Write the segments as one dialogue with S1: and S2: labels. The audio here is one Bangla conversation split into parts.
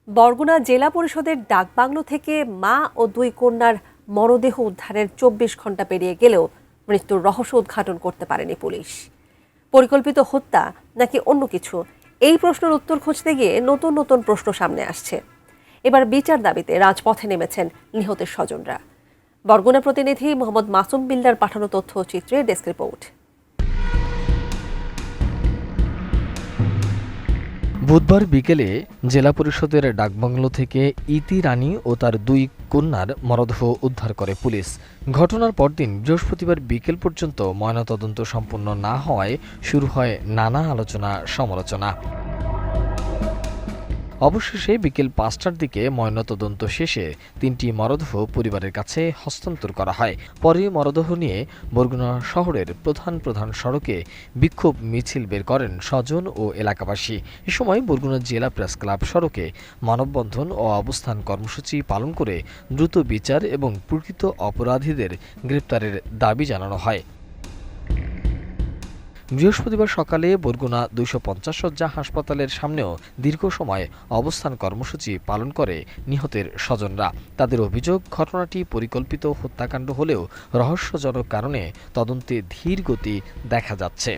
S1: বরগুনা জেলা পরিষদের ডাকবাংলো থেকে মা ও দুই কন্যার মরদেহ উদ্ধারের ২৪ ঘন্টা পেরিয়ে গেলেও মৃত্যুর রহস্য উদ্ঘাটন করতে পারেনি পুলিশ। পরিকল্পিত হত্যা নাকি অন্য কিছু, এই প্রশ্নের উত্তর খুঁজতে গিয়ে নতুন নতুন প্রশ্ন সামনে আসছে। এবার বিচার দাবিতে রাজপথে নেমেছেন নিহতের স্বজনরা। বরগুনা প্রতিনিধি মোহাম্মদ মাসুম বিল্লার পাঠানো তথ্যচিত্রে ডেস্ক রিপোর্ট।
S2: বুধবার বিকেলে জেলা পরিষদের ডাকবাংলো থেকে ইতি রানী ও তার দুই কন্যার মরদেহ উদ্ধার করে পুলিশ। ঘটনার পরদিন বৃহস্পতিবার বিকেল পর্যন্ত ময়নাতদন্ত সম্পন্ন না হওয়ায় শুরু হয় নানা আলোচনা সমালোচনা। অবশেষে বিকেল ৫টার দিকে ময়নাতদন্ত শেষে তিনটি মরদেহ পরিবারের কাছে হস্তান্তর করা হয়। পরে মরদেহ নিয়ে বরগুনা শহরের প্রধান প্রধান সড়কে বিক্ষোভ মিছিল বের করেন স্বজন ও এলাকাবাসী। এ সময় বরগুনা জেলা প্রেস ক্লাব সড়কে মানববন্ধন ও অবস্থান কর্মসূচি পালন করে দ্রুত বিচার এবং প্রকৃত অপরাধীদের গ্রেপ্তারের দাবি জানানো হয়। বৃহস্পতিবার সকালে বরগুনা ২৫০ শয্যা হাসপাতালের সামনেও দীর্ঘ সময় অবস্থান কর্মসূচি পালন করে নিহতের স্বজনরা। তাদের অভিযোগ, ঘটনাটি পরিকল্পিত হত্যাকাণ্ড হলেও রহস্যজনক কারণে তদন্তে ধীর গতি দেখা যাচ্ছে।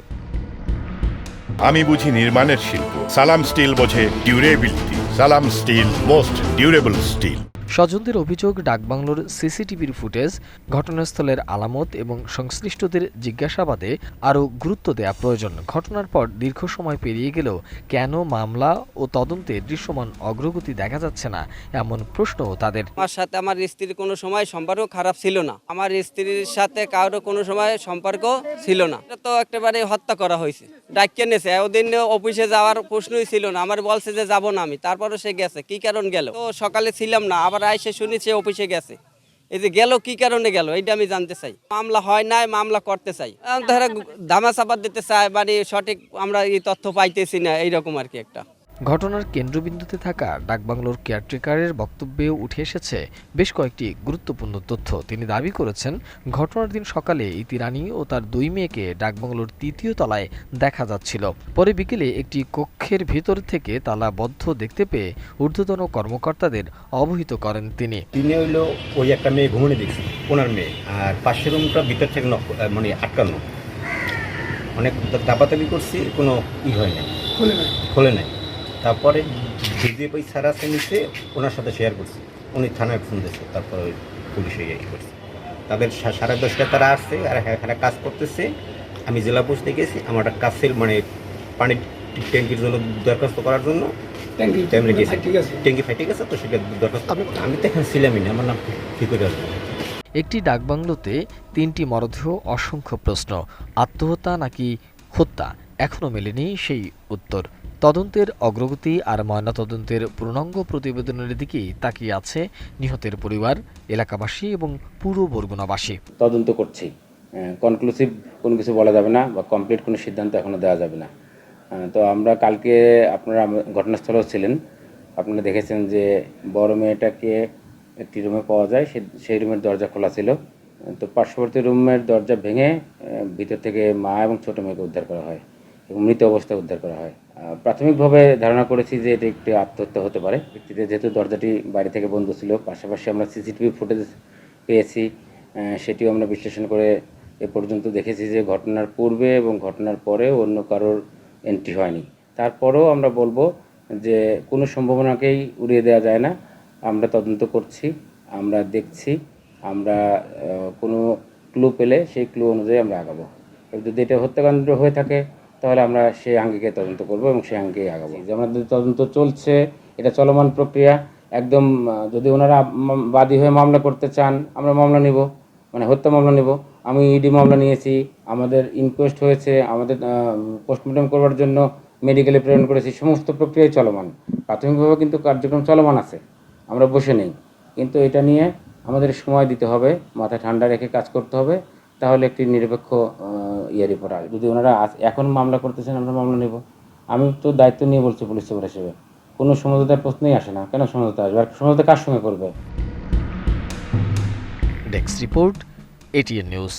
S3: আমি বুঝি নির্মাণের শিল্প, সালাম স্টিল বোঝে ডিউরেবিলিটি। সালাম স্টিল, মোস্ট ডিউরেবল স্টিল।
S2: স্বজনদের অভিযোগ, ডাকবাংলোর সিসিটিভির ফুটেজ, ঘটনাস্থলের আলামত এবং সংশ্লিষ্টদের জিজ্ঞাসাবাদে আরও গুরুত্ব দেওয়া প্রয়োজন। ঘটনার পর দীর্ঘ সময় পেরিয়ে গেলেও কেন মামলা ও তদন্তে দৃশ্যমান অগ্রগতি দেখা যাচ্ছে না, এমন প্রশ্নও তাদের।
S4: আমার সাথে আমার স্ত্রীর কোনো সময় সম্পর্ক খারাপ ছিল না, আমার স্ত্রীর সাথে কারো কোনো সময় সম্পর্ক ছিল না। এটা তো একেবারে হত্যা করা হয়েছে, ডাকিয়ে নেছে। ওদিন অফিসে যাওয়ার প্রশ্নই ছিল না, আমার বলছে যে যাবো না আমি, তারপরে সে গেছে। কি কারণ গেল তো সকালে ছিলাম না, আবার আইসে শুনি সে অফিসে গেছে। এই যে গেল, কি কারণে গেল এইটা আমি জানতে চাই। মামলা হয় নাই, মামলা করতে চাই, ধরে ধামা চাপা দিতে চাই, মানে সঠিক আমরা এই তথ্য পাইতেছি না, এইরকম আর কি একটা।
S2: ঘটনার কেন্দ্রবিন্দুতে থাকা ডাকবাংলোর কেয়ারটেকারের বক্তব্যেও উঠে এসেছে বেশ কয়েকটি গুরুত্বপূর্ণ তথ্য। তিনি দাবি করেছেন, ঘটনার দিন সকালে ইতি রানী ও তার দুই মেয়েকে ডাকবাংলোর ৩য় তলায় দেখা যাচ্ছিল। পরে বিকেলে একটি কক্ষের ভিতর থেকে তালাবদ্ধ দেখতে পেয়ে ঊর্ধ্বতন কর্মকর্তাদের অবহিত করেন তিনি।
S5: হইলো ওই একটা মেয়ে ঘুমনে দেখছি, ওনার মেয়ে, আর পাশের রুমটা ভিতর থেকে মানে আটকানো, অনেক দাপাতাবি করছি, কোনো হয় নাই, খোলে নাই। তারপরে ভিডিও স্যার আছে নিচে, ওনার সাথে শেয়ার করছি, উনি থানায় ফোন দিয়েছে, তারপরে ওই পুলিশে করছে। তাদের 10:30 তারা আসছে আর এখানে কাজ করতেছে। আমি জেলা পৌঁছতে গেছি, আমার একটা কাজ ছিল, মানে পানির ট্যাঙ্কির জন্য দরখাস্ত করার জন্য ট্যাঙ্কি ফাইটে গেছে, তো সেটা দরখাস্ত আমি তো এখানে ছিলামই না, আমার নাম কী করে আসবো।
S2: একটি ডাকবাংলোতে ৩টি মরদেহ, অসংখ্য প্রশ্ন। আত্মহত্যা নাকি হত্যা, এখনও মেলেনি সেই উত্তর। তদন্তের অগ্রগতি আর ময়নাতদন্তের পূর্ণাঙ্গ প্রতিবেদনের দিকেই তাকিয়ে আছে নিহতের পরিবার, এলাকাবাসী এবং পুরো বরগুনাবাসী।
S6: তদন্ত করছি, কনক্লুসিভ কোনো কিছু বলা যাবে না বা কমপ্লিট কোনো সিদ্ধান্ত এখনও দেওয়া যাবে না। তো আমরা কালকে, আপনারা ঘটনাস্থলেও ছিলেন, আপনারা দেখেছেন যে বড় মেয়েটাকে একটি রুমে পাওয়া যায়, সেই রুমের দরজা খোলা ছিল। তো পার্শ্ববর্তী রুমের দরজা ভেঙে ভিতর থেকে মা এবং ছোটো মেয়েকে উদ্ধার করা হয় এবং মৃত অবস্থায় উদ্ধার করা হয়। প্রাথমিকভাবে ধারণা করেছি যে এটি একটি আত্মহত্যা হতে পারে। ব্যক্তিদের যেহেতু দরজাটি বাইরে থেকে বন্ধ ছিল, পাশাপাশি আমরা সিসিটিভি ফুটেজ পেয়েছি, সেটিও আমরা বিশ্লেষণ করে এ পর্যন্ত দেখেছি যে ঘটনার পূর্বে এবং ঘটনার পরে অন্য কারোর এন্ট্রি হয়নি। তারপরেও আমরা বলবো যে কোনো সম্ভাবনাকেই উড়িয়ে দেওয়া যায় না। আমরা তদন্ত করছি, আমরা দেখছি, আমরা কোনো ক্লু পেলে সেই ক্লু অনুযায়ী আমরা আগাবো। যদি এটা হত্যাকাণ্ড হয়ে থাকে তাহলে আমরা সেই আঙ্গিকে তদন্ত করব এবং সেই আঙ্গিকে আগাবো। যে আমাদের তদন্ত চলছে, এটা চলমান প্রক্রিয়া। একদম যদি ওনারা বাদী হয়ে মামলা করতে চান, আমরা মামলা নিব, মানে হত্যা মামলা নিব। আমি ইডি মামলা নিয়েছি, আমাদের ইনকোয়েস্ট হয়েছে, আমাদের পোস্টমর্টম করবার জন্য মেডিকেলে প্রেরণ করেছি। সমস্ত প্রক্রিয়াই চলমান, প্রাথমিকভাবে কিন্তু কার্যক্রম চলমান আছে, আমরা বসে নেই। কিন্তু এটা নিয়ে আমাদের সময় দিতে হবে, মাথা ঠান্ডা রেখে কাজ করতে হবে, তাহলে একটি নিরপেক্ষ রিপোর্ট আসবে। যদি ওনারা এখন মামলা করতেছেন, আমরা মামলা নেব। আমি তো দায়িত্ব নিয়ে বলছি পুলিশ সুপার হিসেবে, কোনো সমঝোতার প্রশ্নই আসে না। কেন সমঝোতা আসবে? আর সমঝোতা কার সঙ্গে করবে?
S2: Desk report, ATN news.